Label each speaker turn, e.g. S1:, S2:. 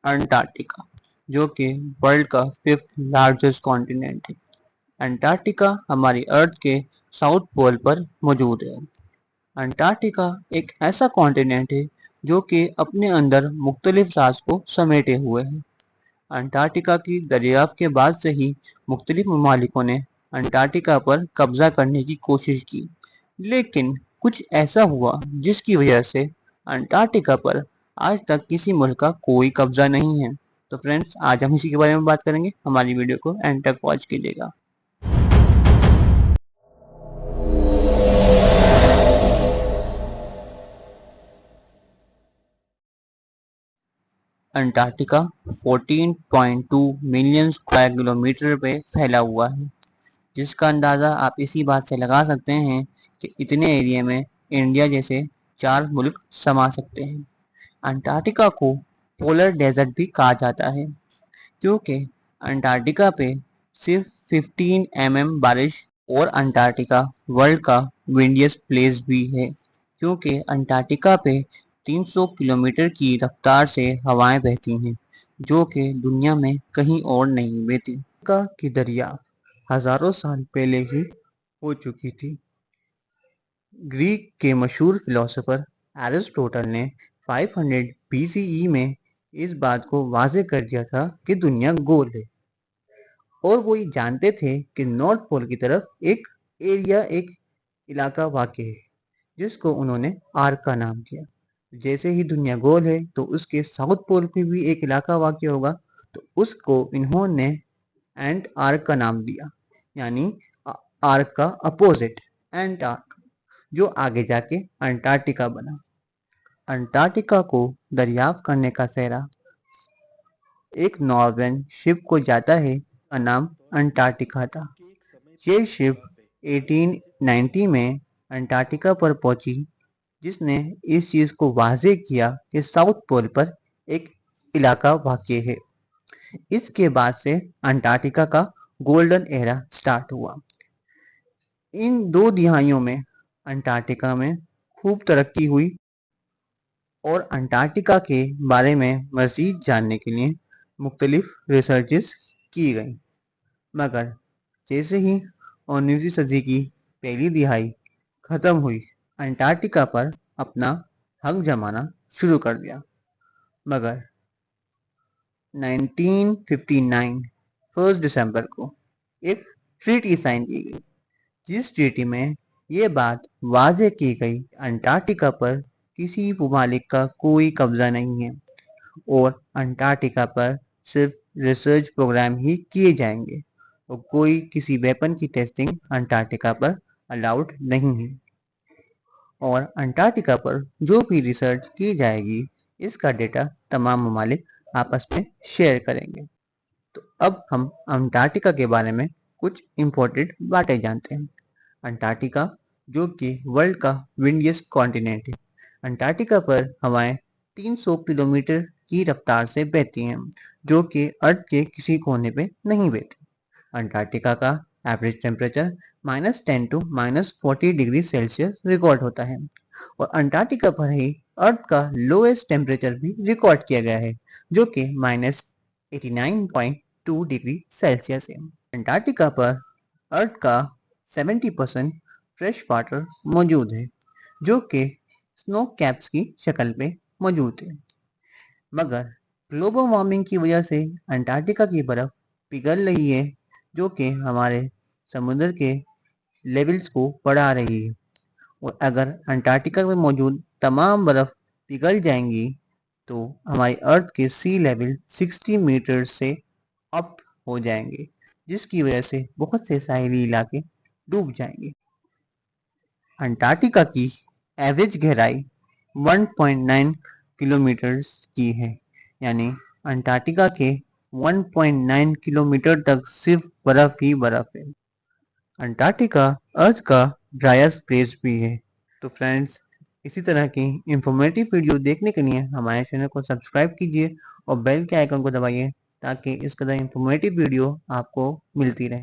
S1: Antarctica, जो कि world का 5th लार्जेस्ट कॉन्टिनेंट है। अंटार्कटिका हमारी अर्थ के साउथ पोल पर मौजूद है। अंटार्कटिका एक ऐसा कॉन्टिनेंट है जो कि अपने अंदर मुख्तलिफ राज को समेटे हुए है। अंटार्कटिका की दरियाफ्त के बाद से ही मुख्तलिफ ममालिकों ने अंटार्कटिका पर कब्जा करने की कोशिश की, लेकिन कुछ ऐसा हुआ जिसकी वजह से अंटार्कटिका पर आज तक किसी मुल्क का कोई कब्जा नहीं है। तो फ्रेंड्स, आज हम इसी के बारे में बात करेंगे। हमारी वीडियो को एंड तक वॉच कीजिएगा। अंटार्कटिका 14.2 मिलियन स्क्वायर किलोमीटर पे फैला हुआ है, जिसका अंदाज़ा आप इसी बात से लगा सकते हैं कि इतने एरिया में इंडिया जैसे 4 मुल्क समा सकते हैं। अंटार्कटिका को पोलर डेजर्ट भी कहा जाता है, क्योंकि अंटार्कटिका पे सिर्फ 15 mm बारिश, और अंटार्कटिका वर्ल्ड का विंडिएस्ट प्लेस भी है, क्योंकि अंटार्कटिका पे 300 किलोमीटर की रफ्तार से हवाएं बहती हैं, जो कि दुनिया में कहीं और नहीं बहती। अंटार्कटिका की दरिया हजारों साल पहले ही हो चुकी थी। ग्रीक के मशहूर फिलोसोफर एरिस्टोटल ने 500 BCE में इस बात को वाज़ेह कर दिया था कि दुनिया गोल है, और वो ये जानते थे कि नॉर्थ पोल की तरफ एक इलाका वाक़ है, जिसको उन्होंने आर्क का नाम दिया। जैसे ही दुनिया गोल है तो उसके साउथ पोल पे भी एक इलाका वाक़ होगा, तो उसको इन्होंने एंट आर्क का नाम दिया, यानी आर्क का अपोजिट एंटार्क, जो आगे जाके अंटार्कटिका बना। अंटार्कटिका को दरियाफ्त करने का सेहरा एक नॉर्वेन शिप को जाता है, का नाम अंटार्कटिका था। ये शिप 1890 में अंटार्कटिका पर पहुंची, जिसने इस चीज को वाज़ेह किया कि साउथ पोल पर एक इलाका वाक़ है। इसके बाद से अंटार्कटिका का गोल्डन एरा स्टार्ट हुआ। इन 2 दिहाइयों में अंटार्कटिका में खूब तरक्की हुई, और अंटार्कटिका के बारे में मज़ीद जानने के लिए मुख्तलिफ रिसर्चेस की गई, मगर जैसे ही 19वीं सदी की पहली दिहाई ख़त्म हुई, अंटार्कटिका पर अपना हक जमाना शुरू कर दिया। मगर 1959 1 दिसंबर को एक ट्रीटी साइन की गई, जिस ट्रीटी में ये बात वाज़ेह की गई अंटार्कटिका पर किसी ममालिक का कोई कब्जा नहीं है, और अंटार्कटिका पर सिर्फ रिसर्च प्रोग्राम ही किए जाएंगे, और कोई किसी वेपन की टेस्टिंग अंटार्कटिका पर अलाउड नहीं है। और अंटार्कटिका पर जो भी रिसर्च की जाएगी, इसका डेटा तमाम ममालिक आपस में शेयर करेंगे। तो अब हम अंटार्कटिका के बारे में कुछ इम्पोर्टेंट बातें जानते हैं। अंटार्कटिका, जो कि वर्ल्ड का विंडिएस्ट कॉन्टिनेंट है, अंटार्कटिका पर हवाएं 300 किलोमीटर की रफ्तार से बहती हैं, जो कि अर्थ के किसी कोने पे नहीं बहती। अंटार्कटिका का average temperature -10 to -40 degree Celsius record होता है, और अंटार्कटिका पर ही अर्थ का लोएस्ट टेम्परेचर भी रिकॉर्ड किया गया है, जो कि -89.2 डिग्री सेल्सियस है। अंटार्कटिका पर अर्थ का 70% फ्रेश वाटर मौजूद है, जो कि स्नो कैप्स की शक्ल में मौजूद है। मगर ग्लोबल वार्मिंग की वजह से अंटार्कटिका की बर्फ पिघल रही है, जो कि हमारे समुद्र के लेवल्स को बढ़ा रही है, और अगर अंटार्कटिका में मौजूद तमाम बर्फ पिघल जाएंगी तो हमारी अर्थ के सी लेवल 60 मीटर से अप हो जाएंगे, जिसकी वजह से बहुत से साहिली इलाके डूब जाएंगे। अंटार्कटिका की एवरेज गहराई 1.9 किलोमीटर की है, यानी अंटार्कटिका के 1.9 किलोमीटर तक सिर्फ बर्फ ही बर्फ है। अंटार्कटिका अर्थ का ड्राइएस्ट प्लेस भी है। तो फ्रेंड्स, इसी तरह की इंफॉर्मेटिव वीडियो देखने के लिए हमारे चैनल को सब्सक्राइब कीजिए और बेल के आइकन को दबाइए, ताकि इस तरह इंफॉर्मेटिव वीडियो आपको मिलती रहे।